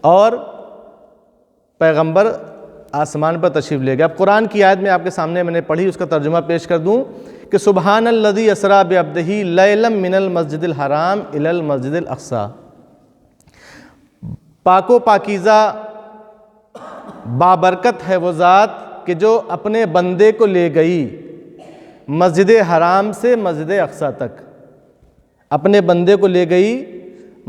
اور پیغمبر آسمان پر تشریف لے گئے۔ اب قرآن کی آیت میں آپ کے سامنے میں نے پڑھی، اس کا ترجمہ پیش کر دوں کہ سبحان الذی اسریٰ بعبدہ لیلا من المسجد الحرام الی المسجد الاقصی، پاک و پاکیزہ بابرکت ہے وہ ذات کہ جو اپنے بندے کو لے گئی مسجد حرام سے مسجد اقصی تک، اپنے بندے کو لے گئی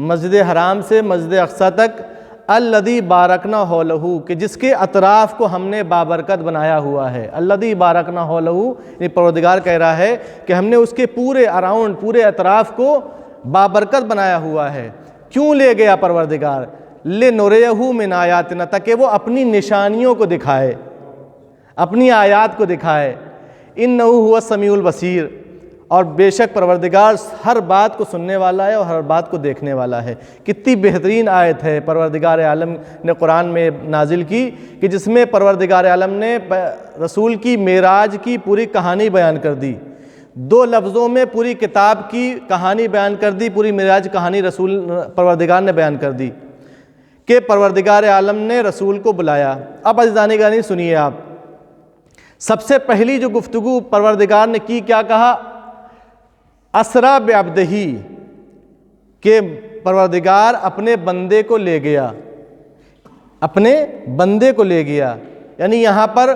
مسجد حرام سے مسجد اقصی تک، الذی بارکنا حولہ، کہ جس کے اطراف کو ہم نے بابرکت بنایا ہوا ہے۔ الذی بارکنا حولہ، یہ پروردگار کہہ رہا ہے کہ ہم نے اس کے پورے اراؤنڈ، پورے اطراف کو بابرکت بنایا ہوا ہے۔ کیوں لے گیا پروردگار؟ لِنُرِیَہُ مِنْ آیاتنا، تاکہ وہ اپنی نشانیوں کو دکھائے، اپنی آیات کو دکھائے۔ اِنَّهُ هُوَ السَّمِيعُ الْبَصِيرُ، اور بے شک پروردگار ہر بات کو سننے والا ہے اور ہر بات کو دیکھنے والا ہے۔ کتنی بہترین آیت ہے پروردگار عالم نے قرآن میں نازل کی کہ جس میں پروردگار عالم نے رسول کی معراج کی پوری کہانی بیان کر دی، 2 لفظوں میں پوری کتاب کی کہانی بیان کر دی، پوری معراج کہانی پروردگار نے بیان کر دی کہ پروردگار عالم نے رسول کو بلایا۔ اب عزیزان گرامی سنیے آپ، سب سے پہلی جو گفتگو پروردگار نے کی، کیا کہا؟ اسریٰ بعبدہ، کہ پروردگار اپنے بندے کو لے گیا، اپنے بندے کو لے گیا۔ یعنی یہاں پر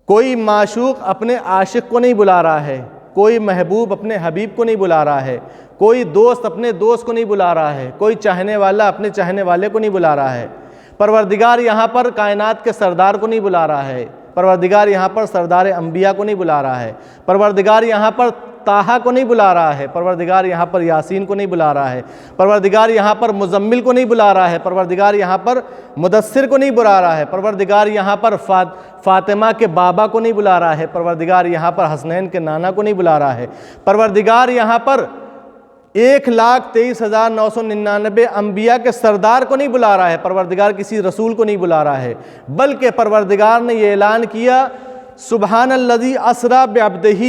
کوئی معشوق اپنے عاشق کو نہیں بلا رہا ہے، کوئی محبوب اپنے حبیب کو نہیں بلا رہا ہے، کوئی دوست اپنے دوست کو نہیں بلا رہا ہے، کوئی چاہنے والا اپنے چاہنے والے کو نہیں بلا رہا ہے۔ پروردگار یہاں پر کائنات کے سردار کو نہیں بلا رہا ہے، پروردگار یہاں پر سردار انبیاء کو نہیں بلا رہا ہے، پروردگار یہاں پر طٰہٰ کو نہیں بلا رہا ہے، پروردگار یہاں پر یاسین کو نہیں بلا رہا ہے، پروردگار یہاں پر مزمل کو نہیں بلا رہا ہے، پروردگار یہاں پر مدثر کو نہیں بلا رہا ہے، پروردگار یہاں پر فاطمہ کے بابا کو نہیں بلا رہا ہے، پروردگار یہاں پر حسنین کے نانا کو نہیں بلا رہا ہے، پروردگار یہاں پر 1,23,999 انبیاء کے سردار کو نہیں بلا رہا ہے، پروردگار کسی رسول کو نہیں بلا رہا ہے، بلکہ پروردگار نے یہ اعلان کیا سبحان الذی اسریٰ بعبدہ،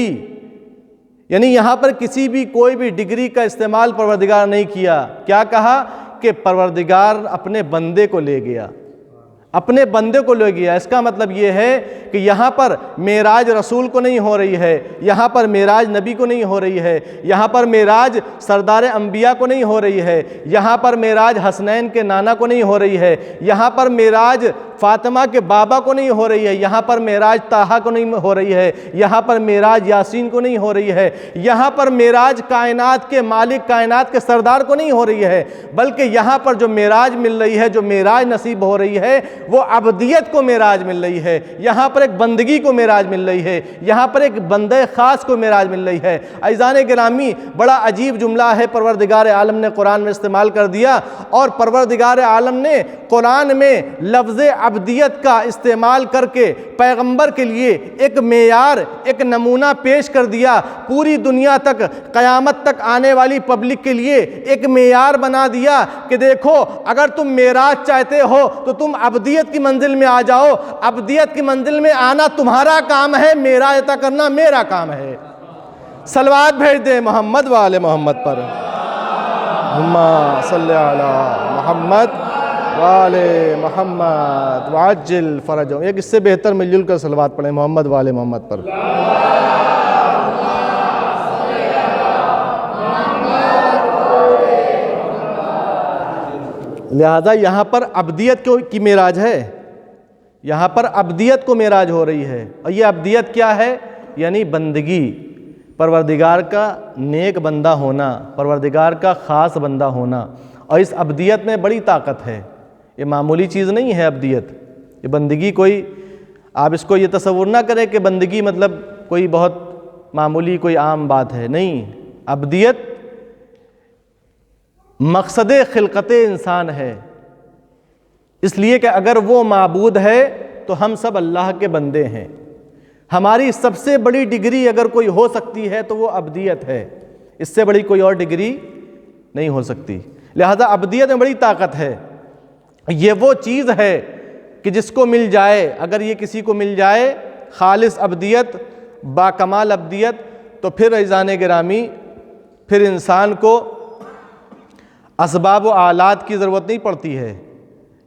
یعنی یہاں پر کسی بھی کوئی بھی ڈگری کا استعمال پروردگار نہیں کیا۔ کیا کہا؟ کہ پروردگار اپنے بندے کو لے گیا، اپنے بندے کو لے گیا۔ اس کا مطلب یہ ہے کہ یہاں پر معراج رسول کو نہیں ہو رہی ہے، یہاں پر معراج نبی کو نہیں ہو رہی ہے، یہاں پر معراج سردار انبیاء کو نہیں ہو رہی ہے، یہاں پر معراج حسنین کے نانا کو نہیں ہو رہی ہے، یہاں پر معراج فاطمہ کے بابا کو نہیں ہو رہی ہے، یہاں پر معراج طٰہٰ کو نہیں ہو رہی ہے، یہاں پر معراج یاسین کو نہیں ہو رہی ہے، یہاں پر معراج کائنات کے مالک، کائنات کے سردار کو نہیں ہو رہی ہے، بلکہ یہاں پر جو معراج مل رہی ہے، جو معراج نصیب ہو رہی ہے، وہ عبدیت کو معراج مل رہی ہے، یہاں پر ایک بندگی کو معراج مل رہی ہے، یہاں پر ایک بندے خاص کو معراج مل رہی ہے۔ عزیزان گرامی، بڑا عجیب جملہ ہے پروردگار عالم نے قرآن میں استعمال کر دیا، اور پروردگار عالم نے قرآن میں لفظ عبدیت کا استعمال کر کے پیغمبر کے لیے ایک معیار، ایک نمونہ پیش کر دیا، پوری دنیا تک، قیامت تک آنے والی پبلک کے لیے ایک معیار بنا دیا کہ دیکھو اگر تم معراج چاہتے ہو تو تم عبدیت کی منزل میں آ جاؤ، عبدیت کی منزل میں آنا تمہارا کام ہے، معراج عطا کرنا میرا کام ہے۔ صلوات بھیج دیں محمد و آل محمد پر، اللہم صلی علی محمد و آل محمد وعجل فرجہم۔ ایک اس سے بہتر مل جل کر صلوات پڑھیں محمد و آل محمد پر۔ لہذا یہاں پر عبدیت کی معراج ہے، یہاں پر عبدیت کو معراج ہو رہی ہے، اور یہ عبدیت کیا ہے؟ یعنی بندگی، پروردگار کا نیک بندہ ہونا، پروردگار کا خاص بندہ ہونا، اور اس عبدیت میں بڑی طاقت ہے، یہ معمولی چیز نہیں ہے عبدیت، یہ بندگی کوئی، آپ اس کو یہ تصور نہ کریں کہ بندگی مطلب کوئی بہت معمولی کوئی عام بات ہے، نہیں، عبدیت مقصد خلقت انسان ہے، اس لیے کہ اگر وہ معبود ہے تو ہم سب اللہ کے بندے ہیں، ہماری سب سے بڑی ڈگری اگر کوئی ہو سکتی ہے تو وہ عبدیت ہے، اس سے بڑی کوئی اور ڈگری نہیں ہو سکتی، لہذا عبدیت میں بڑی طاقت ہے، یہ وہ چیز ہے کہ جس کو مل جائے، اگر یہ کسی کو مل جائے خالص عبدیت، باکمال عبدیت، تو پھر عزیزان گرامی پھر انسان کو اسباب و آلات کی ضرورت نہیں پڑتی ہے۔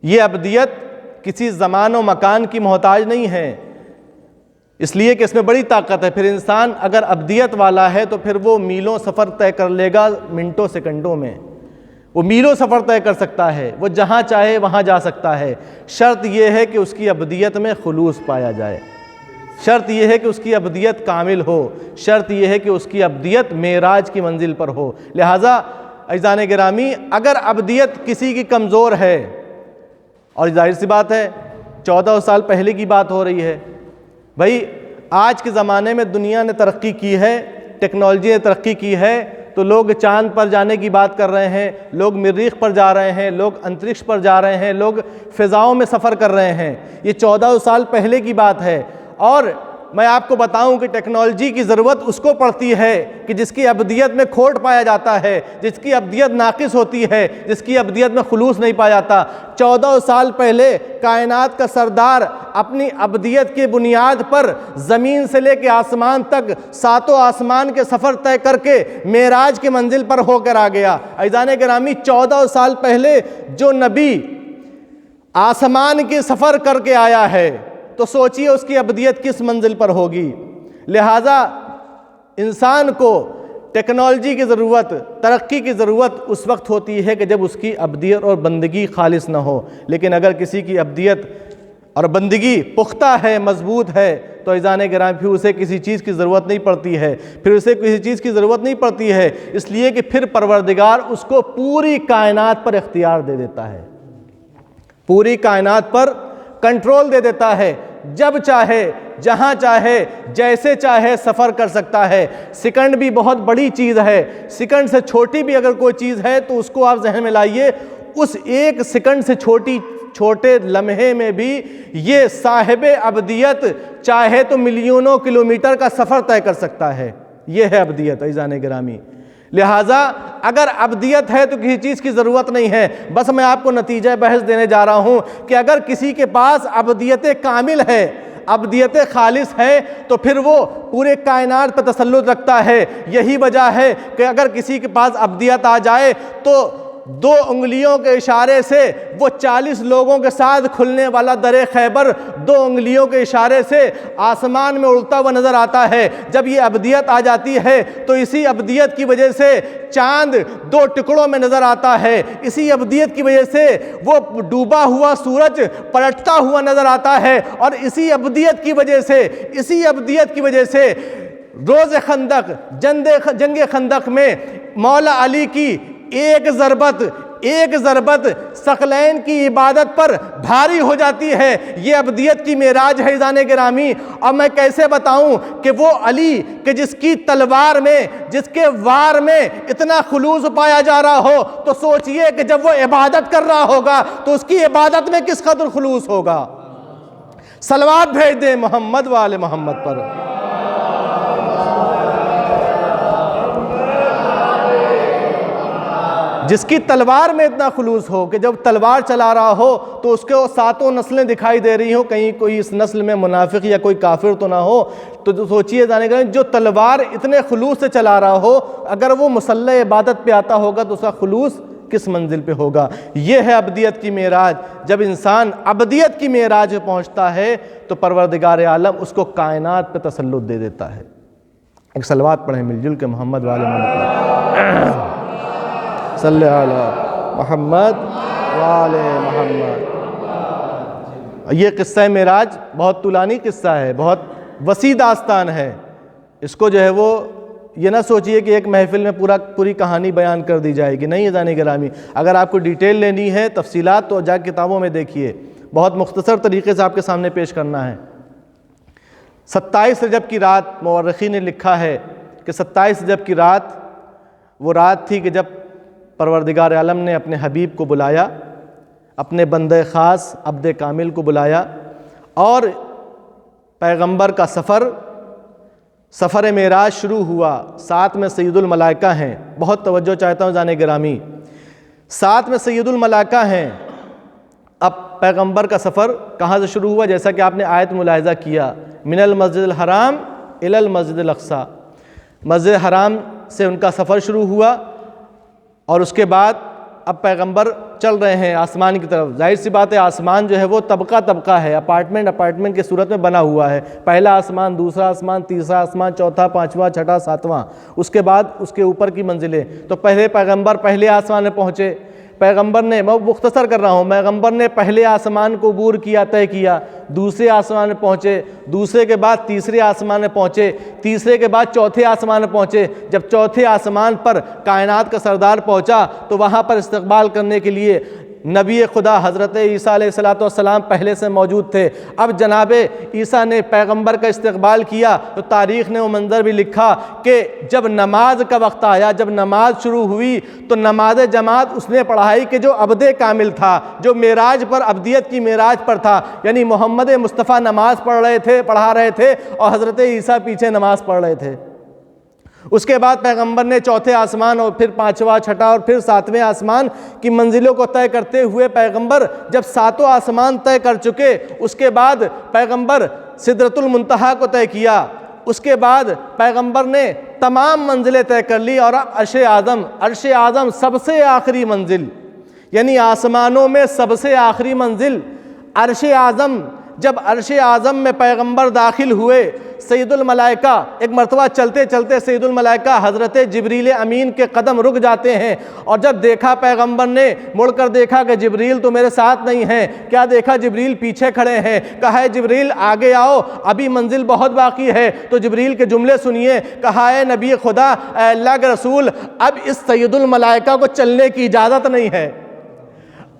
یہ ابدیت کسی زمان و مکان کی محتاج نہیں ہے، اس لیے کہ اس میں بڑی طاقت ہے۔ پھر انسان اگر ابدیت والا ہے تو پھر وہ میلوں سفر طے کر لے گا منٹوں سیکنڈوں میں، وہ میلوں سفر طے کر سکتا ہے، وہ جہاں چاہے وہاں جا سکتا ہے۔ شرط یہ ہے کہ اس کی ابدیت میں خلوص پایا جائے، شرط یہ ہے کہ اس کی ابدیت کامل ہو، شرط یہ ہے کہ اس کی ابدیت معراج کی منزل پر ہو۔ لہٰذا عزیزان گرامی، اگر ابدیت کسی کی کمزور ہے، اور ظاہر سی بات ہے 14 سال پہلے کی بات ہو رہی ہے، بھائی آج کے زمانے میں دنیا نے ترقی کی ہے، ٹیکنالوجی نے ترقی کی ہے، تو لوگ چاند پر جانے کی بات کر رہے ہیں، لوگ مریخ پر جا رہے ہیں، لوگ انترکش پر جا رہے ہیں، لوگ فضاؤں میں سفر کر رہے ہیں۔ یہ 14 سال پہلے کی بات ہے، اور میں آپ کو بتاؤں کہ ٹیکنالوجی کی ضرورت اس کو پڑتی ہے کہ جس کی ابدیت میں کھوٹ پایا جاتا ہے، جس کی ابدیت ناقص ہوتی ہے، جس کی ابدیت میں خلوص نہیں پایا جاتا۔ 14 سال پہلے کائنات کا سردار اپنی ابدیت کی بنیاد پر زمین سے لے کے آسمان تک 7 آسمان کے سفر طے کر کے معراج کی منزل پر ہو کر آ گیا۔ عزیزان گرامی، 14 سال پہلے جو نبی آسمان کے سفر کر کے آیا ہے تو سوچئے اس کی ابدیت کس منزل پر ہوگی۔ لہٰذا انسان کو ٹیکنالوجی کی ضرورت، ترقی کی ضرورت اس وقت ہوتی ہے کہ جب اس کی ابدیت اور بندگی خالص نہ ہو، لیکن اگر کسی کی ابدیت اور بندگی پختہ ہے، مضبوط ہے، تو عزیزان گرامی پھر اسے کسی چیز کی ضرورت نہیں پڑتی ہے، پھر اسے کسی چیز کی ضرورت نہیں پڑتی ہے، اس لیے کہ پھر پروردگار اس کو پوری کائنات پر اختیار دے دیتا ہے، پوری کائنات پر کنٹرول دے دیتا ہے، جب چاہے جہاں چاہے جیسے چاہے سفر کر سکتا ہے۔ سیکنڈ بھی بہت بڑی چیز ہے، سیکنڈ سے چھوٹی بھی اگر کوئی چیز ہے تو اس کو آپ ذہن میں لائیے، اس ایک سیکنڈ سے چھوٹے لمحے میں بھی یہ صاحب ابدیت چاہے تو ملینوں کلومیٹر کا سفر طے کر سکتا ہے۔ یہ ہے ابدیت عزیزان گرامی۔ لہٰذا اگر ابدیت ہے تو کسی چیز کی ضرورت نہیں ہے۔ بس میں آپ کو نتیجہ بحث دینے جا رہا ہوں کہ اگر کسی کے پاس ابدیت کامل ہے، ابدیت خالص ہے، تو پھر وہ پورے کائنات پر تسلط رکھتا ہے۔ یہی وجہ ہے کہ اگر کسی کے پاس ابدیت آ جائے تو 2 انگلیوں کے اشارے سے وہ 40 لوگوں کے ساتھ کھلنے والا در خیبر 2 انگلیوں کے اشارے سے آسمان میں اڑتا ہوا نظر آتا ہے۔ جب یہ ابدیت آ جاتی ہے تو اسی ابدیت کی وجہ سے چاند 2 ٹکڑوں میں نظر آتا ہے، اسی ابدیت کی وجہ سے وہ ڈوبا ہوا سورج پلٹتا ہوا نظر آتا ہے، اور اسی ابدیت کی وجہ سے روز خندق، جنگ خندق میں مولا علی کی ایک ضربت ثقلین کی عبادت پر بھاری ہو جاتی ہے۔ یہ ابدیت کی معراج ہے عزیزان گرامی۔ اور میں کیسے بتاؤں کہ وہ علی کہ جس کی تلوار میں، جس کے وار میں اتنا خلوص پایا جا رہا ہو، تو سوچئے کہ جب وہ عبادت کر رہا ہوگا تو اس کی عبادت میں کس قدر خلوص ہوگا۔ صلوات بھیج دیں محمد و آل محمد پر۔ جس کی تلوار میں اتنا خلوص ہو کہ جب تلوار چلا رہا ہو تو اس کے 7 نسلیں دکھائی دے رہی ہوں، کہیں کوئی اس نسل میں منافق یا کوئی کافر تو نہ ہو، تو سوچئے جانے گا جو تلوار اتنے خلوص سے چلا رہا ہو، اگر وہ مسلح عبادت پہ آتا ہوگا تو اس کا خلوص کس منزل پہ ہوگا۔ یہ ہے ابدیت کی معراج۔ جب انسان ابدیت کی معراج پہ پہنچتا ہے تو پروردگار عالم اس کو کائنات پہ تسلط دے دیتا ہے۔ ایک صلوات پڑھیں مل جل کے محمد والے محمد صلی علی محمد وآل محمد۔ یہ قصہ معراج بہت طولانی قصہ ہے، بہت وسیع داستان ہے۔ اس کو جو ہے وہ یہ نہ سوچئے کہ ایک محفل میں پوری کہانی بیان کر دی جائے گی، نہیں عزیزان گرامی۔ اگر آپ کو ڈیٹیل لینی ہے، تفصیلات، تو جا کتابوں میں دیکھیے، بہت مختصر طریقے سے آپ کے سامنے پیش کرنا ہے۔ 27 رجب کی رات مورخین نے لکھا ہے کہ 27 رجب کی رات وہ رات تھی کہ جب پروردگار عالم نے اپنے حبیب کو بلایا، اپنے بندہ خاص عبد کامل کو بلایا، اور پیغمبر کا سفر معراج شروع ہوا۔ ساتھ میں سید الملائکہ ہیں، بہت توجہ چاہتا ہوں جانے گرامی، ساتھ میں سید الملائکہ ہیں۔ اب پیغمبر کا سفر کہاں سے شروع ہوا؟ جیسا کہ آپ نے آیت ملاحظہ کیا، من المسجد الحرام الی المسجد الاقصی، مسجد حرام سے ان کا سفر شروع ہوا، اور اس کے بعد اب پیغمبر چل رہے ہیں آسمان کی طرف. ظاہر سی بات ہے آسمان جو ہے وہ طبقہ طبقہ ہے، اپارٹمنٹ کی صورت میں بنا ہوا ہے. پہلا آسمان، دوسرا آسمان، تیسرا آسمان، چوتھا، پانچواں، چھٹا، ساتواں، اس کے بعد اس کے اوپر کی منزلیں. تو پہلے پیغمبر پہلے آسمان میں پہنچے. پیغمبر نے، میں مختصر کر رہا ہوں، پیغمبر نے پہلے آسمان کو عبور کیا، طے کیا. دوسرے آسمان میں پہنچے، دوسرے کے بعد تیسرے آسمان میں پہنچے، تیسرے کے بعد چوتھے آسمان میں پہنچے. جب چوتھے آسمان پر کائنات کا سردار پہنچا تو وہاں پر استقبال کرنے کے لیے نبی خدا حضرت عیسیٰ علیہ السلام پہلے سے موجود تھے. اب جناب عیسیٰ نے پیغمبر کا استقبال کیا تو تاریخ نے وہ منظر بھی لکھا کہ جب نماز کا وقت آیا، جب نماز شروع ہوئی تو نماز جماعت اس نے پڑھائی کہ جو عبد کامل تھا، جو معراج پر، عبدیت کی معراج پر تھا. یعنی محمد مصطفیٰ نماز پڑھا رہے تھے اور حضرت عیسیٰ پیچھے نماز پڑھ رہے تھے. اس کے بعد پیغمبر نے چوتھے آسمان اور پھر پانچواں، چھٹا اور پھر ساتویں آسمان کی منزلوں کو طے کرتے ہوئے پیغمبر جب ساتوں آسمان طے کر چکے، اس کے بعد پیغمبر سدرۃ المنتہا کو طے کیا. اس کے بعد پیغمبر نے تمام منزلیں طے کر لی اور عرش اعظم سب سے آخری منزل، یعنی آسمانوں میں سب سے آخری منزل عرش اعظم. جب عرش اعظم میں پیغمبر داخل ہوئے، سید الملائکہ، ایک مرتبہ چلتے چلتے سید الملائکہ حضرت جبریل امین کے قدم رک جاتے ہیں. اور جب دیکھا پیغمبر نے مڑ کر دیکھا کہ جبریل تو میرے ساتھ نہیں ہیں. کیا دیکھا؟ جبریل پیچھے کھڑے ہیں. کہا ہے جبریل آگے آؤ، ابھی منزل بہت باقی ہے. تو جبریل کے جملے سنیے. کہا ہے نبی خدا، اے اللہ کے رسول، اب اس سید الملائکہ کو چلنے کی اجازت نہیں ہے.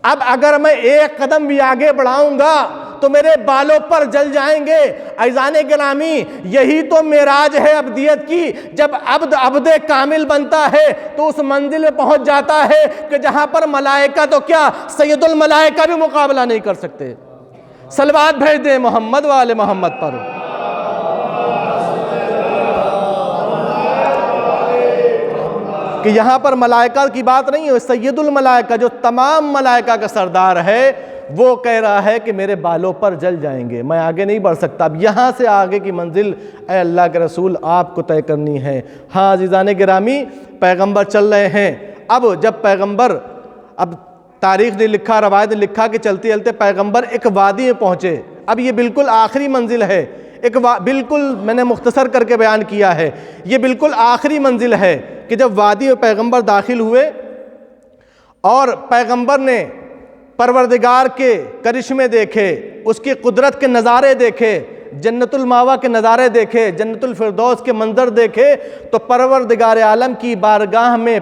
اب اگر میں ایک قدم بھی آگے بڑھاؤں گا تو میرے بالوں پر جل جائیں گے. عزیزان گرامی، یہی تو معراج ہے عبدیت کی. جب عبد کامل بنتا ہے تو اس منزل میں پہنچ جاتا ہے کہ جہاں پر ملائکہ تو کیا، سید الملائکہ بھی مقابلہ نہیں کر سکتے. صلوات بھیج دیں محمد والے محمد پر. کہ یہاں پر ملائکہ کی بات نہیں ہے، سید الملائکہ جو تمام ملائکہ کا سردار ہے وہ کہہ رہا ہے کہ میرے بالوں پر جل جائیں گے، میں آگے نہیں بڑھ سکتا. اب یہاں سے آگے کی منزل اے اللہ کے رسول آپ کو طے کرنی ہے. ہاں عزیزان گرامی، پیغمبر چل رہے ہیں. اب جب پیغمبر، اب تاریخ نے لکھا، روایت نے لکھا کہ چلتے چلتے پیغمبر ایک وادی میں پہنچے. اب یہ بالکل آخری منزل ہے، بالکل میں نے مختصر کر کے بیان کیا ہے، یہ بالکل آخری منزل ہے کہ جب وادی میں پیغمبر داخل ہوئے اور پیغمبر نے پروردگار کے کرشمے دیکھے، اس کی قدرت کے نظارے دیکھے، جنت الماوا کے نظارے دیکھے، جنت الفردوس کے منظر دیکھے، تو پروردگار عالم کی بارگاہ میں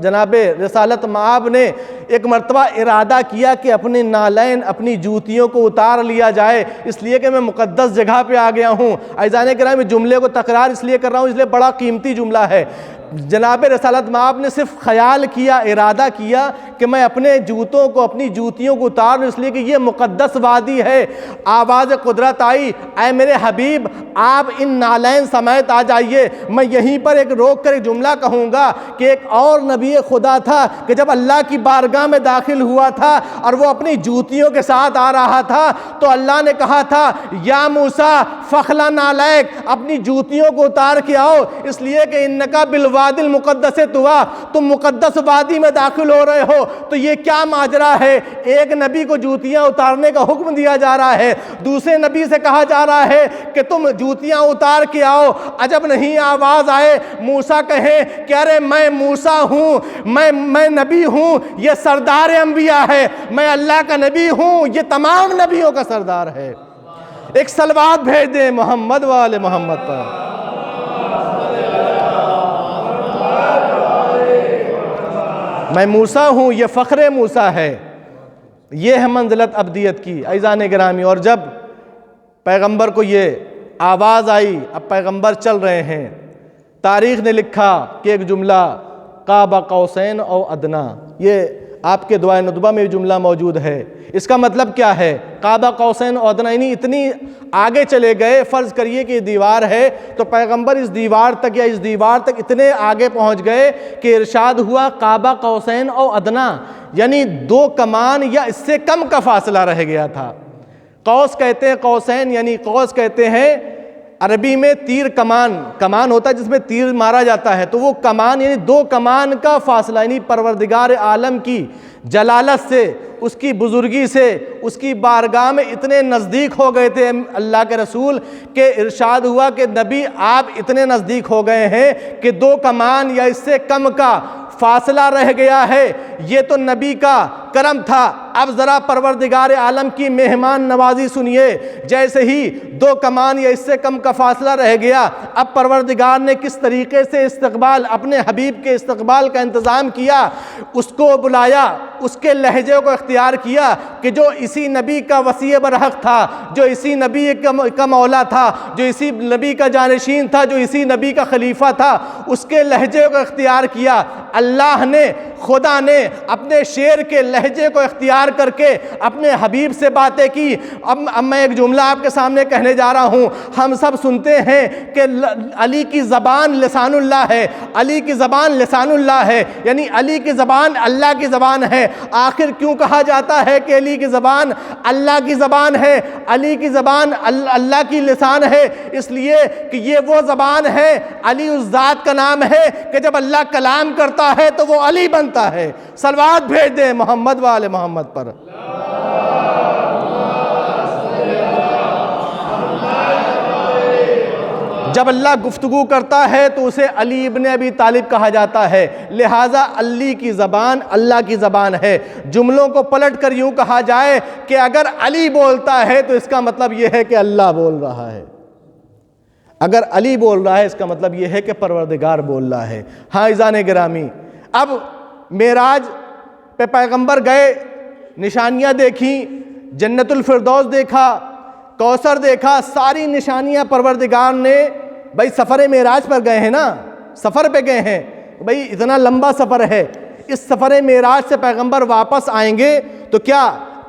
جناب رسالت مآب نے ایک مرتبہ ارادہ کیا کہ اپنے نالین، اپنی جوتیوں کو اتار لیا جائے، اس لیے کہ میں مقدس جگہ پہ آ گیا ہوں. عزیزان کرام، جملے کو تکرار اس لیے کر رہا ہوں، اس لیے بڑا قیمتی جملہ ہے. جناب رسالت مآب نے صرف خیال کیا، ارادہ کیا کہ میں اپنے جوتوں کو، اپنی جوتیوں کو اتار لوں، اس لیے کہ یہ مقدس وادی ہے. آواز قدرت آئی، اے میرے حبیب آپ ان نالین سمیت آ جائیے. میں یہیں پر ایک روک کر ایک جملہ کہوں گا کہ ایک اور نبی خدا تھا کہ جب اللہ کی بارگاہ میں داخل ہوا تھا اور وہ اپنی جوتیوں کے ساتھ آ رہا تھا تو اللہ نے کہا تھا یا موسیٰ فخلا نالیک، اپنی جوتیوں کو اتار کے آؤ، اس لیے کہ انکا بالوادی المقدس طویٰ، تم مقدس وادی میں داخل ہو رہے ہو. تو یہ کیا ماجرا ہے؟ ایک نبی کو جوتیاں اتارنے کا حکم دیا جا رہا ہے، دوسرے نبی سے کہا جا رہا ہے کہ تم جوتیاں اتار کے آؤ. عجب نہیں آواز آئے، موسیٰ کہے کہ ارے میں موسیٰ ہوں، میں نبی ہوں، یہ سردار انبیاء ہے، میں اللہ کا نبی ہوں، یہ تمام نبیوں کا سردار ہے. ایک صلوات بھیج دیں محمد والے محمد پر. میں موسیٰ ہوں، یہ فخر موسیٰ ہے، یہ ہے منزلت عبدیت کی. عزیزان گرامی، اور جب پیغمبر کو یہ آواز آئی، اب پیغمبر چل رہے ہیں. تاریخ نے لکھا کہ ایک جملہ قاب قوسین او ادنا، یہ آپ کے دعائے ندبہ میں بھی جملہ موجود ہے. اس کا مطلب کیا ہے؟ قاب قوسین او ادنا، یعنی اتنی آگے چلے گئے. فرض کریے کہ یہ دیوار ہے تو پیغمبر اس دیوار تک یا اس دیوار تک اتنے آگے پہنچ گئے کہ ارشاد ہوا قاب قوسین او ادنا، یعنی 2 کمان یا اس سے کم کا فاصلہ رہ گیا تھا. قوس کہتے ہیں، قوسین یعنی قوس کہتے ہیں عربی میں تیر کمان ہوتا ہے جس میں تیر مارا جاتا ہے، تو وہ کمان یعنی دو کمان کا فاصلہ، یعنی پروردگار عالم کی جلالت سے، اس کی بزرگی سے، اس کی بارگاہ میں اتنے نزدیک ہو گئے تھے اللہ کے رسول کہ ارشاد ہوا کہ نبی آپ اتنے نزدیک ہو گئے ہیں کہ 2 کمان یا اس سے کم کا فاصلہ رہ گیا ہے۔ یہ تو نبی کا کرم تھا، اب ذرا پروردگار عالم کی مہمان نوازی سنیے۔ جیسے ہی 2 کمان یا اس سے کم کا فاصلہ رہ گیا، اب پروردگار نے کس طریقے سے استقبال، اپنے حبیب کے استقبال کا انتظام کیا، اس کو بلایا، اس کے لہجے کو اختیار کیا کہ جو اسی نبی کا وصی برحق تھا، جو اسی نبی کا مولا تھا، جو اسی نبی کا جانشین تھا، جو اسی نبی کا خلیفہ تھا، اس کے لہجے کو اختیار کیا۔ اللہ نے، خدا نے اپنے شیر کے لہجے کو اختیار کر کے اپنے حبیب سے باتیں کی۔ اب میں ایک جملہ آپ کے سامنے کہنے جا رہا ہوں۔ ہم سب سنتے ہیں کہ علی کی زبان لسان اللہ ہے، علی کی زبان لسان اللہ ہے، یعنی علی کی زبان اللہ کی زبان ہے۔ آخر کیوں کہا جاتا ہے کہ علی کی زبان اللہ کی زبان ہے، علی کی زبان اللہ کی لسان ہے؟ اس لیے کہ یہ وہ زبان ہے، علی اس ذات کا نام ہے کہ جب اللہ کلام کرتا ہے تو وہ علی بنتا ہے۔ صلوات بھیج دیں محمد و آل محمد پر۔ جب اللہ گفتگو کرتا ہے تو اسے علی ابن ابی طالب کہا جاتا ہے، لہٰذا علی کی زبان اللہ کی زبان ہے۔ جملوں کو پلٹ کر یوں کہا جائے کہ اگر علی بولتا ہے تو اس کا مطلب یہ ہے کہ اللہ بول رہا ہے، اگر علی بول رہا ہے اس کا مطلب یہ ہے کہ پروردگار بول رہا ہے۔ ہاں عزیزان گرامی، اب معراج پہ پیغمبر گئے، نشانیاں دیکھیں، جنت الفردوس دیکھا، کوثر دیکھا، ساری نشانیاں پروردگار نے، بھائی سفر معراج پر گئے ہیں نا، سفر پہ گئے ہیں، بھائی اتنا لمبا سفر ہے، اس سفر معراج سے پیغمبر واپس آئیں گے تو کیا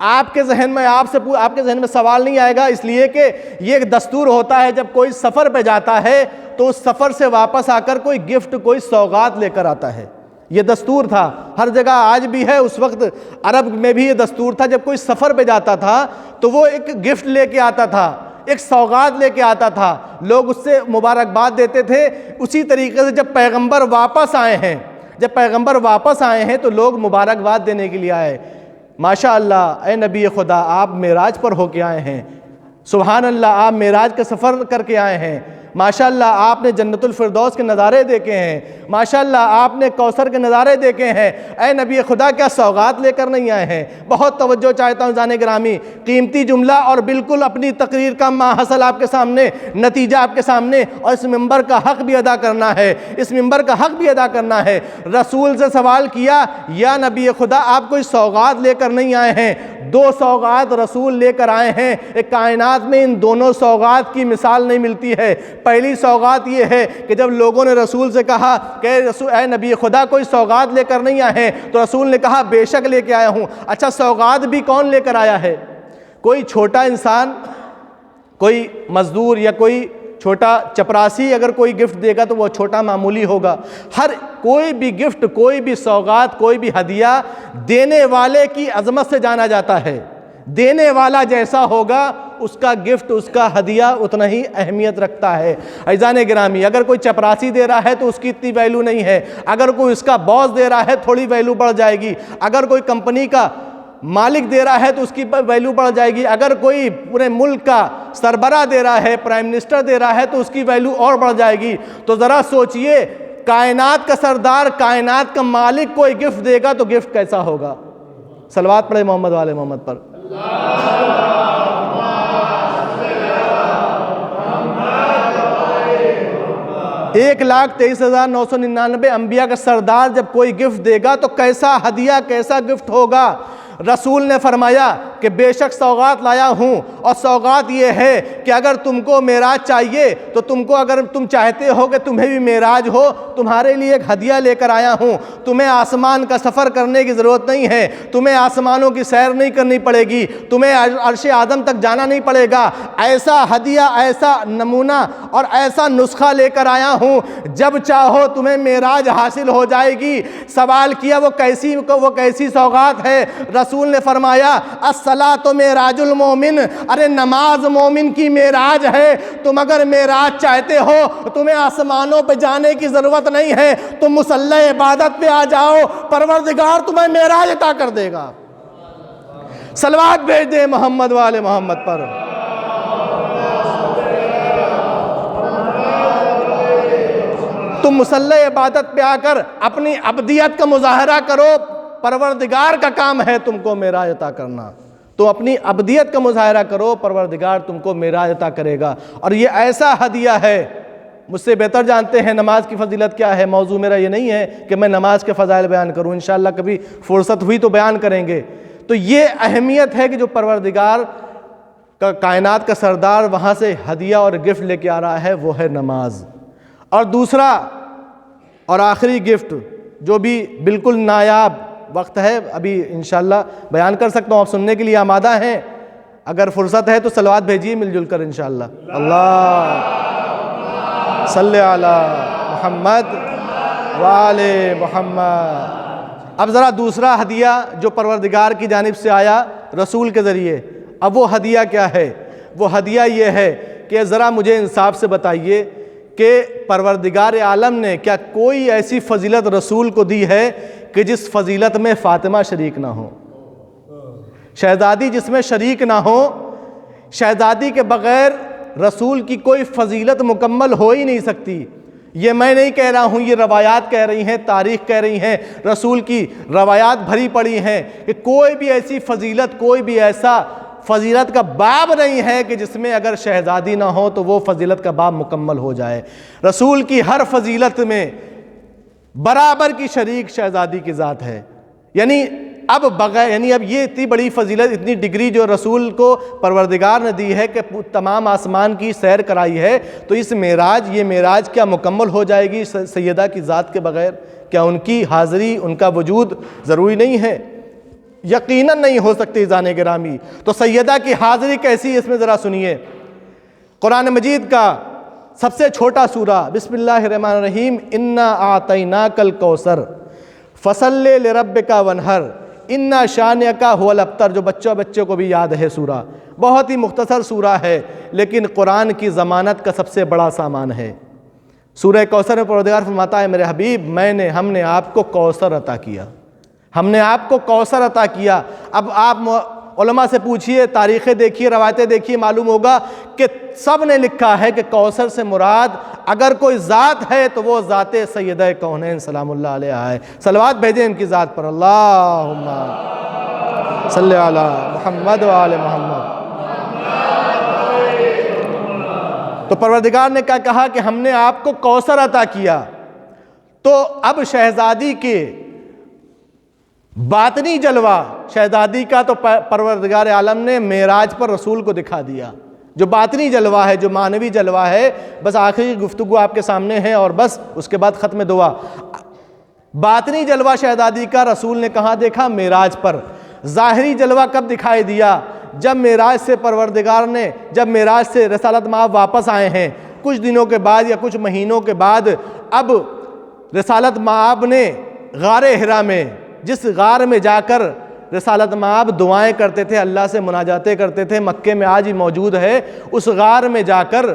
آپ کے ذہن میں سوال نہیں آئے گا؟ اس لیے کہ یہ ایک دستور ہوتا ہے، جب کوئی سفر پہ جاتا ہے تو اس سفر سے واپس آ کر کوئی گفٹ، کوئی سوغات لے کر آتا ہے۔ یہ دستور تھا، ہر جگہ آج بھی ہے، اس وقت عرب میں بھی یہ دستور تھا۔ جب کوئی سفر پہ جاتا تھا تو وہ ایک گفٹ لے کے آتا تھا، ایک سوغات لے کے آتا تھا، لوگ اس سے مبارکباد دیتے تھے۔ اسی طریقے سے جب پیغمبر واپس آئے ہیں تو لوگ مبارکباد دینے کے لیے آئے۔ ماشاءاللہ اے نبی خدا، آپ معراج پر ہو کے آئے ہیں، سبحان اللہ، آپ معراج کا سفر کر کے آئے ہیں، ماشاءاللہ آپ نے جنت الفردوس کے نظارے دیکھے ہیں، ماشاءاللہ آپ نے کوثر کے نظارے دیکھے ہیں، اے نبی خدا کیا سوغات لے کر نہیں آئے ہیں؟ بہت توجہ چاہتا ہوں جانے گرامی، قیمتی جملہ اور بالکل اپنی تقریر کا ماحصل آپ کے سامنے، نتیجہ آپ کے سامنے، اور اس منبر کا حق بھی ادا کرنا ہے، اس منبر کا حق بھی ادا کرنا ہے۔ رسول سے سوال کیا، یا نبی خدا آپ کوئی سوغات لے کر نہیں آئے ہیں؟ 2 سوغات رسول لے کر آئے ہیں۔ ایک کائنات میں ان دونوں سوغات کی مثال نہیں ملتی ہے۔ پہلی سوغات یہ ہے کہ جب لوگوں نے رسول سے کہا کہ اے نبی خدا کوئی سوغات لے کر نہیں آئے ہیں، تو رسول نے کہا بے شک لے کے آیا ہوں۔ اچھا سوغات بھی کون لے کر آیا ہے؟ کوئی چھوٹا انسان، کوئی مزدور یا کوئی چھوٹا چپراسی اگر کوئی گفٹ دے گا تو وہ چھوٹا معمولی ہوگا۔ کوئی بھی گفٹ، کوئی بھی سوغات، کوئی بھی ہدیہ دینے والے کی عظمت سے جانا جاتا ہے۔ دینے والا جیسا ہوگا اس کا گفٹ، اس کا ہدیہ اتنا ہی اہمیت رکھتا ہے۔ عزیزان گرامی، اگر کوئی چپراسی دے رہا ہے تو اس کی اتنی ویلیو نہیں ہے، اگر کوئی اس کا باس دے رہا ہے تھوڑی ویلیو بڑھ جائے گی، اگر کوئی کمپنی کا مالک دے رہا ہے تو اس کی ویلیو بڑھ جائے گی، اگر کوئی پورے ملک کا سربراہ دے رہا ہے، پرائم منسٹر دے رہا ہے تو اس کی ویلیو اور بڑھ جائے گی۔ تو ذرا سوچئے، کائنات کا سردار، کائنات کا مالک کوئی گفٹ دے گا تو گفٹ کیسا ہوگا؟ صلوات پڑھے محمد والے محمد پر۔ 1,23,999 انبیاء کا سردار جب کوئی گفٹ دے گا تو کیسا ہدیہ، کیسا گفٹ ہوگا؟ رسول نے فرمایا کہ بے شک سوغات لایا ہوں، اور سوغات یہ ہے کہ اگر تم کو معراج چاہیے تو اگر تم چاہتے ہو کہ تمہیں بھی معراج ہو، تمہارے لیے ایک ہدیہ لے کر آیا ہوں۔ تمہیں آسمان کا سفر کرنے کی ضرورت نہیں ہے، تمہیں آسمانوں کی سیر نہیں کرنی پڑے گی، تمہیں عرش اعظم تک جانا نہیں پڑے گا۔ ایسا ہدیہ، ایسا نمونہ اور ایسا نسخہ لے کر آیا ہوں، جب چاہو تمہیں معراج حاصل ہو جائے گی۔ سوال کیا وہ کیسی سوغات ہے؟ رسول نے فرمایا الصلاۃ معراج المومن، ارے نماز مومن کی معراج ہے۔ تم اگر معراج چاہتے ہو تمہیں آسمانوں پہ جانے کی ضرورت نہیں ہے، تم مصلی عبادت پہ آ جاؤ، پروردگار تمہیں معراج عطا کر دے گا۔ صلوات بھیج دیں محمد والے محمد پر۔ تم مصلی عبادت پہ آ کر اپنی عبدیت کا مظاہرہ کرو، پروردگار کا کام ہے تم کو معراج عطا کرنا۔ تم اپنی عبدیت کا مظاہرہ کرو، پروردگار تم کو معراج عطا کرے گا۔ اور یہ ایسا ہدیہ ہے، مجھ سے بہتر جانتے ہیں نماز کی فضیلت کیا ہے۔ موضوع میرا یہ نہیں ہے کہ میں نماز کے فضائل بیان کروں، انشاءاللہ کبھی فرصت ہوئی تو بیان کریں گے۔ تو یہ اہمیت ہے کہ جو پروردگار کا کائنات کا سردار وہاں سے ہدیہ اور گفٹ لے کے آ رہا ہے، وہ ہے نماز۔ اور دوسرا اور آخری گفٹ جو بھی بالکل نایاب وقت ہے، ابھی انشاءاللہ بیان کر سکتا ہوں، آپ سننے کے لیے آمادہ ہیں؟ اگر فرصت ہے تو صلوات بھیجیے مل جل کر انشاءاللہ۔ اللہ صلی علی محمد وآل محمد۔ اب ذرا دوسرا ہدیہ جو پروردگار کی جانب سے آیا رسول کے ذریعے، اب وہ ہدیہ کیا ہے؟ وہ ہدیہ یہ ہے کہ ذرا مجھے انصاف سے بتائیے کہ پروردگار عالم نے کیا کوئی ایسی فضیلت رسول کو دی ہے کہ جس فضیلت میں فاطمہ شریک نہ ہو، شہزادی جس میں شریک نہ ہو؟ شہزادی کے بغیر رسول کی کوئی فضیلت مکمل ہو ہی نہیں سکتی۔ یہ میں نہیں کہہ رہا ہوں، یہ روایات کہہ رہی ہیں، تاریخ کہہ رہی ہیں، رسول کی روایات بھری پڑی ہیں کہ کوئی بھی ایسی فضیلت، کوئی بھی ایسا فضیلت کا باب نہیں ہے کہ جس میں اگر شہزادی نہ ہو تو وہ فضیلت کا باب مکمل ہو جائے۔ رسول کی ہر فضیلت میں برابر کی شریک شہزادی کی ذات ہے۔ یعنی اب یہ اتنی بڑی فضیلت، اتنی ڈگری جو رسول کو پروردگار نے دی ہے کہ تمام آسمان کی سیر کرائی ہے، تو اس معراج، یہ معراج کیا مکمل ہو جائے گی سیدہ کی ذات کے بغیر؟ کیا ان کی حاضری، ان کا وجود ضروری نہیں ہے؟ یقیناً نہیں ہو سکتی جانے گرامی۔ تو سیدہ کی حاضری کیسی ہے اس میں ذرا سنیے۔ قرآن مجید کا سب سے چھوٹا سورہ، بسم اللہ الرحمن الرحیم، انا اعطیناک الکوثر فصلی لربک وانحر انا شانئک هو الابتر، جو بچوں کو بھی یاد ہے سورہ، بہت ہی مختصر سورہ ہے لیکن قرآن کی ضمانت کا سب سے بڑا سامان ہے۔ سورہ کوثر میں پروردگار فرماتا ہے میرے حبیب ہم نے آپ کو کوثر عطا کیا، ہم نے آپ کو کوثر عطا کیا۔ اب آپ علماء سے پوچھئے، تاریخیں دیکھیے، روایتیں دیکھیے، معلوم ہوگا کہ سب نے لکھا ہے کہ کوثر سے مراد اگر کوئی ذات ہے تو وہ ذات سیدہ کونین سلام اللہ علیہ ہے۔ صلوات بھیجیں ان کی ذات پر، اللہم صلی علی محمد وآل محمد۔ تو پروردگار نے کیا کہا کہ ہم نے آپ کو کوثر عطا کیا۔ تو اب شہزادی کے باطنی جلوہ، شہزادی کا تو پروردگار عالم نے معراج پر رسول کو دکھا دیا، جو باطنی جلوہ ہے، جو معنوی جلوہ ہے، بس آخری گفتگو آپ کے سامنے ہے اور بس اس کے بعد ختم دعا۔ باطنی جلوہ شہزادی کا رسول نے کہاں دیکھا؟ معراج پر۔ ظاہری جلوہ کب دکھائی دیا؟ جب معراج سے پروردگار نے، جب معراج سے رسالت مآب واپس آئے ہیں کچھ دنوں کے بعد یا کچھ مہینوں کے بعد، اب رسالت مآب نے غار حرا میں، جس غار میں جا کر رسالت مآب دعائیں کرتے تھے، اللہ سے مناجاتیں کرتے تھے، مکے میں آج ہی موجود ہے، اس غار میں جا کر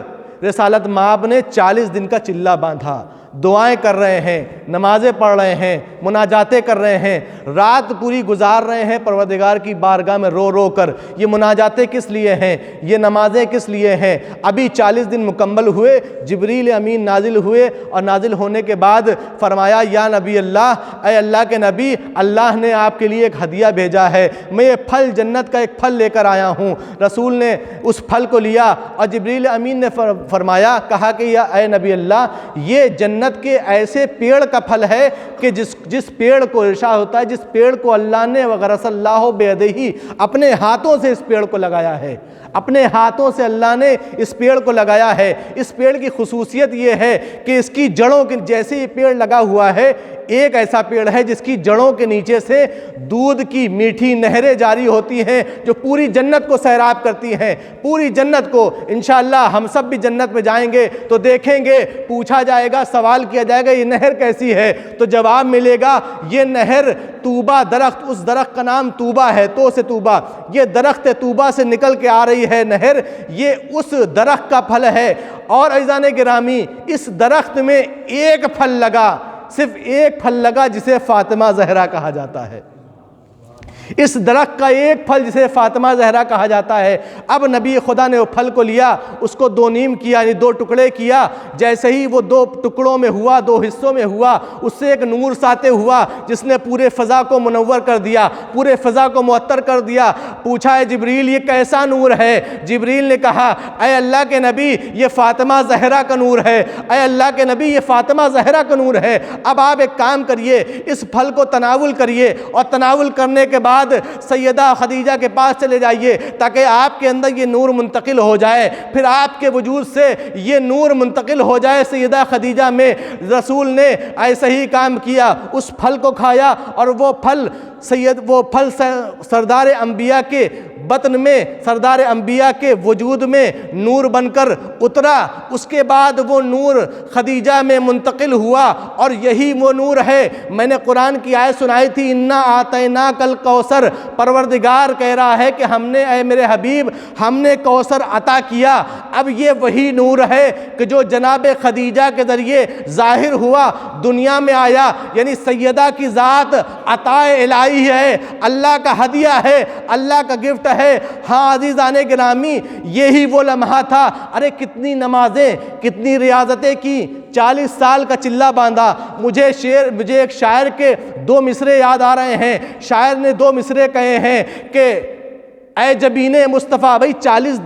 رسالت مآب نے 40 دن کا چلہ باندھا، دعائیں کر رہے ہیں، نمازیں پڑھ رہے ہیں، مناجاتیں کر رہے ہیں، رات پوری گزار رہے ہیں پروردگار کی بارگاہ میں رو رو کر۔ یہ مناجاتیں کس لیے ہیں؟ یہ نمازیں کس لیے ہیں؟ ابھی 40 دن مکمل ہوئے، جبریل امین نازل ہوئے اور نازل ہونے کے بعد فرمایا یا نبی اللہ، اے اللہ کے نبی، اللہ نے آپ کے لیے ایک ہدیہ بھیجا ہے، میں یہ پھل، جنت کا ایک پھل لے کر آیا ہوں۔ رسول نے اس پھل کو لیا اور جبریل امین نے فرمایا، کہا کہ یا اے نبی اللہ، یہ جنت کے ایسے پیڑ کا پھل ہے کہ جس پیڑ کو ارشاد ہوتا ہے، جس پیڑ کو اللہ نے وغرس اللہ بیدہی، اپنے ہاتھوں سے اس پیڑ کو لگایا ہے، اپنے ہاتھوں سے اللہ نے اس پیڑ کو لگایا ہے۔ اس پیڑ کی خصوصیت یہ ہے کہ اس کی جڑوں کے جیسے یہ پیڑ لگا ہوا ہے، ایک ایسا پیڑ ہے جس کی جڑوں کے نیچے سے دودھ کی میٹھی نہریں جاری ہوتی ہیں جو پوری جنت کو سیراب کرتی ہیں، پوری جنت کو۔ انشاءاللہ ہم سب بھی جنت میں جائیں گے تو دیکھیں گے، پوچھا جائے گا، سوال کیا جائے گا یہ نہر کیسی ہے، تو جواب ملے گا یہ نہر طوبہ درخت، اس درخت کا نام طوبہ ہے، تو سے طوبہ، یہ درخت طوبہ سے نکل کے آ رہی ہے نہر، یہ اس درخت کا پھل ہے۔ اور عزیزان گرامی، اس درخت میں ایک پھل لگا، صرف ایک پھل لگا جسے فاطمہ زہرا کہا جاتا ہے، اس درخت کا ایک پھل جسے فاطمہ زہرا کہا جاتا ہے۔ اب نبی خدا نے وہ پھل کو لیا، اس کو دو نیم کیا، یعنی دو ٹکڑے کیا، جیسے ہی وہ دو ٹکڑوں میں ہوا، دو حصوں میں ہوا، اس سے ایک نور ساطع ہوا جس نے پورے فضا کو منور کر دیا، پورے فضا کو معطر کر دیا۔ پوچھا ہے جبریل یہ کیسا نور ہے؟ جبریل نے کہا اے اللہ کے نبی یہ فاطمہ زہرا کا نور ہے، اے اللہ کے نبی یہ فاطمہ زہرا کا نور ہے۔ اب آپ ایک کام کریے، اس پھل کو تناول کریے، اور تناول کرنے کے بعد سیدہ خدیجہ کے پاس چلے جائیے تاکہ آپ کے اندر یہ نور منتقل ہو جائے، پھر آپ کے وجود سے یہ نور منتقل ہو جائے سیدہ خدیجہ میں۔ رسول نے ایسا ہی کام کیا، اس پھل کو کھایا، اور وہ پھل سردار انبیاء کے بطن میں، سردار انبیاء کے وجود میں نور بن کر اترا۔ اس کے بعد وہ نور خدیجہ میں منتقل ہوا، اور یہی وہ نور ہے۔ میں نے قرآن کی آیت سنائی تھی انا آتیناک الکوثر، پروردگار کہہ رہا ہے کہ ہم نے، اے میرے حبیب ہم نے کوثر عطا کیا۔ اب یہ وہی نور ہے کہ جو جناب خدیجہ کے ذریعے ظاہر ہوا، دنیا میں آیا، یعنی سیدہ کی ذات عطا الہی ہے، اللہ کا ہدیہ ہے، اللہ کا گفٹ ہے۔ ہاں عزیزان گرامی، یہی وہ لمحہ تھا۔ ارے کتنی نمازیں، کتنی ریاضتیں کی، 40 سال کا چلہ باندھا۔ مجھے ایک شاعر کے دو مصرے یاد آ رہے ہیں۔ شاعر نے دو مصرے کہے ہیں کہ اے جبین مصطفیٰ، بھئی 40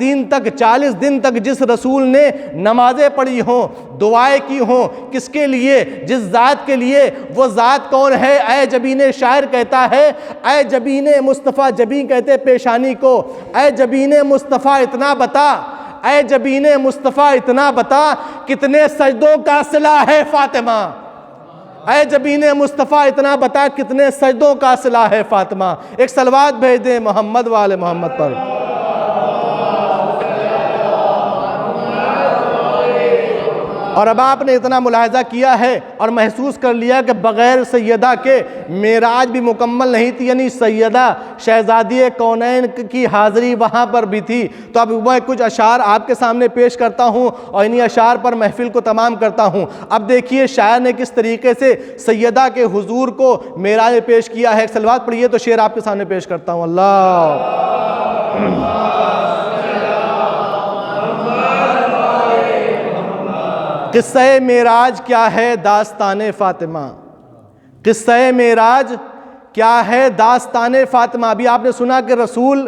دن تک جس رسول نے نمازیں پڑھی ہوں، دعائیں کی ہوں، کس کے لیے؟ جس ذات کے لیے۔ وہ ذات کون ہے؟ اے جبین، شاعر کہتا ہے اے جبین مصطفیٰ، جبین کہتے پیشانی کو، اے جبین مصطفیٰ اتنا بتا، اے جبین مصطفیٰ اتنا بتا، کتنے سجدوں کا صلہ ہے فاطمہ؟ اے جبین مصطفیٰ اتنا بتا، کتنے سجدوں کا صلہ ہے فاطمہ؟ ایک صلوات بھیج دیں محمد وآل محمد پر۔ اور اب آپ نے اتنا ملاحظہ کیا ہے اور محسوس کر لیا کہ بغیر سیدہ کے معراج بھی مکمل نہیں تھی، یعنی سیدہ شہزادی کونین کی حاضری وہاں پر بھی تھی۔ تو اب میں کچھ اشعار آپ کے سامنے پیش کرتا ہوں اور انہی اشعار پر محفل کو تمام کرتا ہوں۔ اب دیکھیے شاعر نے کس طریقے سے سیدہ کے حضور کو معراج میں پیش کیا ہے۔ ایک صلوات پڑھیے تو شعر آپ کے سامنے پیش کرتا ہوں۔ اللہ قصہ معراج کیا ہے داستان فاطمہ، قصہ معراج کیا ہے داستان فاطمہ۔ ابھی آپ نے سنا کہ رسول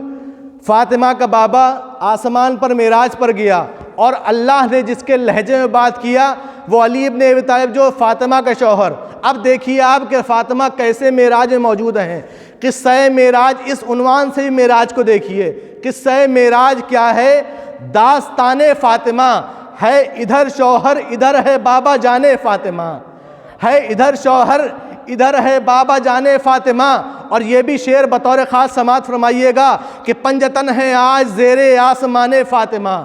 فاطمہ کا بابا آسمان پر معراج پر گیا، اور اللہ نے جس کے لہجے میں بات کیا وہ علی ابن ابی طالب، جو فاطمہ کا شوہر۔ اب دیکھیے آپ کہ فاطمہ کیسے معراج میں موجود ہیں۔ قصہ معراج، اس عنوان سے ہی معراج کو دیکھیے۔ قصہ معراج کیا ہے؟ داستان فاطمہ ہے، ادھر شوہر ادھر ہے بابا جانے فاطمہ، ہے ادھر شوہر ادھر ہے بابا جانے فاطمہ۔ اور یہ بھی شعر بطور خاص سماعت فرمائیے گا کہ پنجتن ہے آج زیر آسمان فاطمہ،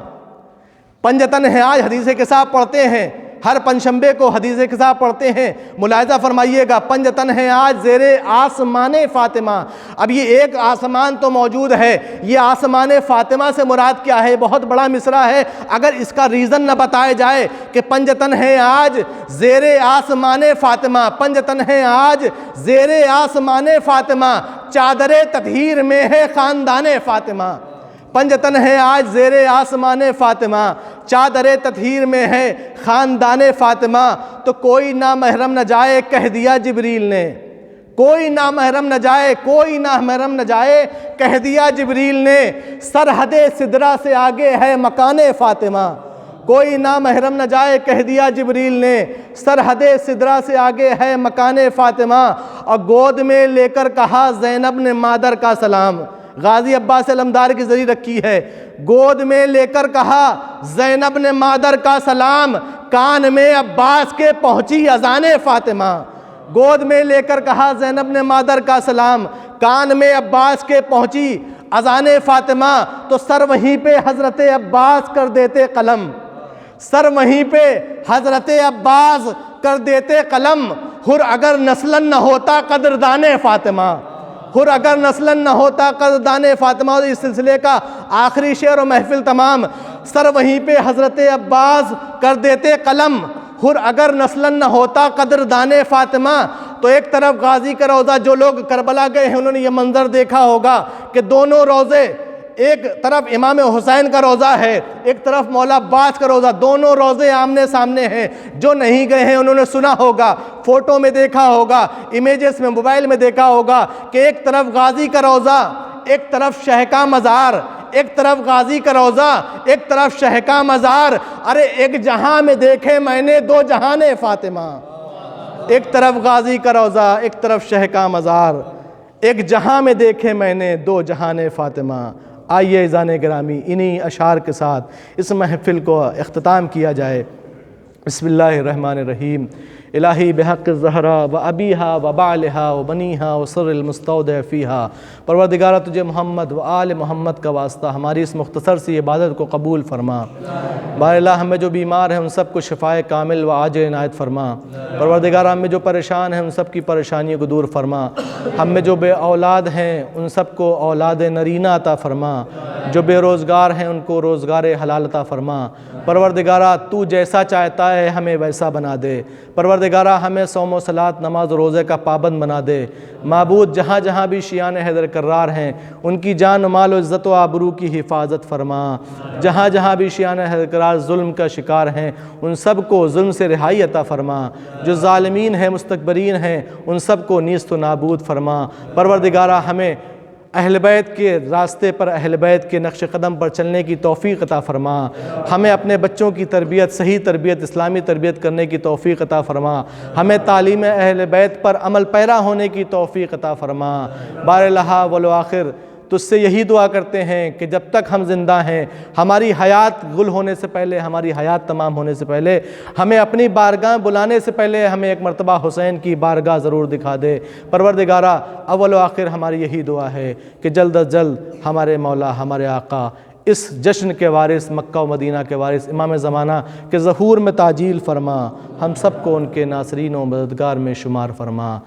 پنجتن ہے آج، حدیث کے ساتھ پڑھتے ہیں، ہر پنجشنبے کو حدیث کے ساتھ پڑھتے ہیں، ملاحظہ فرمائیے گا پنجتن ہے آج زیر آسمان فاطمہ۔ اب یہ ایک آسمان تو موجود ہے، یہ آسمان فاطمہ سے مراد کیا ہے؟ بہت بڑا مصرع ہے، اگر اس کا ریزن نہ بتایا جائے کہ پنجتن ہے آج زیر آسمان فاطمہ، پنجتن ہے آج زیر آسمان فاطمہ، چادر تطہیر میں ہے خاندان فاطمہ، پنجتن ہے آج زیر آسمان فاطمہ، چادر تطہیر میں ہے خاندان فاطمہ۔ تو کوئی نامحرم نہ جائے کہہ دیا جبریل نے، کوئی نامحرم نہ جائے، کوئی نامحرم نہ جائے کہہ دیا جبریل نے، سرحد سدرہ سے آگے ہے مکان فاطمہ، کوئی نامحرم نہ جائے کہہ دیا جبریل نے، سرحد سدرہ سے آگے ہے مکان فاطمہ۔ اور گود میں لے کر کہا زینب نے مادر کا سلام، غازی عباس علمدار کی ذریعہ رکھی ہے، گود میں لے کر کہا زینب نے مادر کا سلام، کان میں عباس کے پہنچی اذان فاطمہ، گود میں لے کر کہا زینب نے مادر کا سلام، کان میں عباس کے پہنچی اذان فاطمہ تو سر وہیں پہ حضرت عباس کر دیتے قلم، سر وہیں پہ حضرت عباس کر دیتے قلم، حر اگر نسلن نہ ہوتا قدردان فاطمہ، حر اگر نسلن نہ ہوتا قدردان فاطمہ۔ اور اس سلسلے کا آخری شعر و محفل تمام، سر وہیں پہ حضرت عباس کر دیتے قلم، حر اگر نسلن نہ ہوتا قدردان فاطمہ۔ تو ایک طرف غازی کا روضہ، جو لوگ کربلا گئے ہیں انہوں نے یہ منظر دیکھا ہوگا کہ دونوں روضے، ایک طرف امام حسین کا روضہ ہے، ایک طرف مولا عباس کا روضہ، دونوں روضے آمنے سامنے ہیں۔ جو نہیں گئے ہیں انہوں نے سنا ہوگا، فوٹو میں دیکھا ہوگا، امیجز میں، موبائل میں دیکھا ہوگا کہ ایک طرف غازی کا روضہ، ایک طرف شہ کا مزار، ایک طرف غازی کا روضہ، ایک طرف شہ کا مزار۔ ارے ایک جہاں میں دیکھے میں نے دو جہان فاطمہ، ایک طرف غازی کا روضہ، ایک طرف شہ کا مزار، ایک جہاں میں دیکھے میں نے دو جہان فاطمہ۔ آئیے عزیزان گرامی انہی اشعار کے ساتھ اس محفل کو اختتام کیا جائے۔ بسم اللہ الرحمن الرحیم۔ الہی بحق الزہرا و ابیہا و بعلہا و بنیہا و سر المستودع فیہا، پروردگارہ تجھے محمد و آل محمد کا واسطہ ہماری اس مختصر سی عبادت کو قبول فرما۔ بار اللہ ہمیں جو بیمار ہیں ان سب کو شفائے کامل و عاجل عنایت فرما۔ پروردگارہ ہمیں جو پریشان ہیں ان سب کی پریشانیوں کو دور فرما۔ ہم میں جو بے اولاد ہیں ان سب کو اولاد نرینہ عطا فرما۔ جو بے روزگار ہیں ان کو روزگار حلال عطا فرما۔ پروردگارہ تو جیسا چاہتا ہے ہمیں ویسا بنا دے۔ پروردگارہ ہمیں صوم و صلاۃ، نماز و روزے کا پابند بنا دے۔ معبود جہاں جہاں بھی شیعان حیدر کرار ہیں ان کی جان و مال و عزت و آبرو کی حفاظت فرما۔ جہاں جہاں بھی شیعان حیدر کرار ظلم کا شکار ہیں ان سب کو ظلم سے رہائی عطا فرما۔ جو ظالمین ہیں، مستکبرین ہیں، ان سب کو نیست و نابود فرما۔ پروردگارہ ہمیں اہل بیت کے راستے پر، اہل بیت کے نقش قدم پر چلنے کی توفیق عطا فرما۔ ہمیں اپنے بچوں کی تربیت، صحیح تربیت، اسلامی تربیت کرنے کی توفیق عطا فرما۔ ہمیں تعلیم اہل بیت پر عمل پیرا ہونے کی توفیق عطا فرما۔ بار الہ والآخر تجھ سے یہی دعا کرتے ہیں کہ جب تک ہم زندہ ہیں، ہماری حیات گل ہونے سے پہلے، ہماری حیات تمام ہونے سے پہلے، ہمیں اپنی بارگاہ بلانے سے پہلے ہمیں ایک مرتبہ حسین کی بارگاہ ضرور دکھا دے۔ پروردگارہ اول و آخر ہماری یہی دعا ہے کہ جلد از جلد ہمارے مولا، ہمارے آقا، اس جشن کے وارث، مکہ و مدینہ کے وارث امام زمانہ کے ظہور میں تعجیل فرما۔ ہم سب کو ان کے ناصرین و مددگار میں شمار فرما۔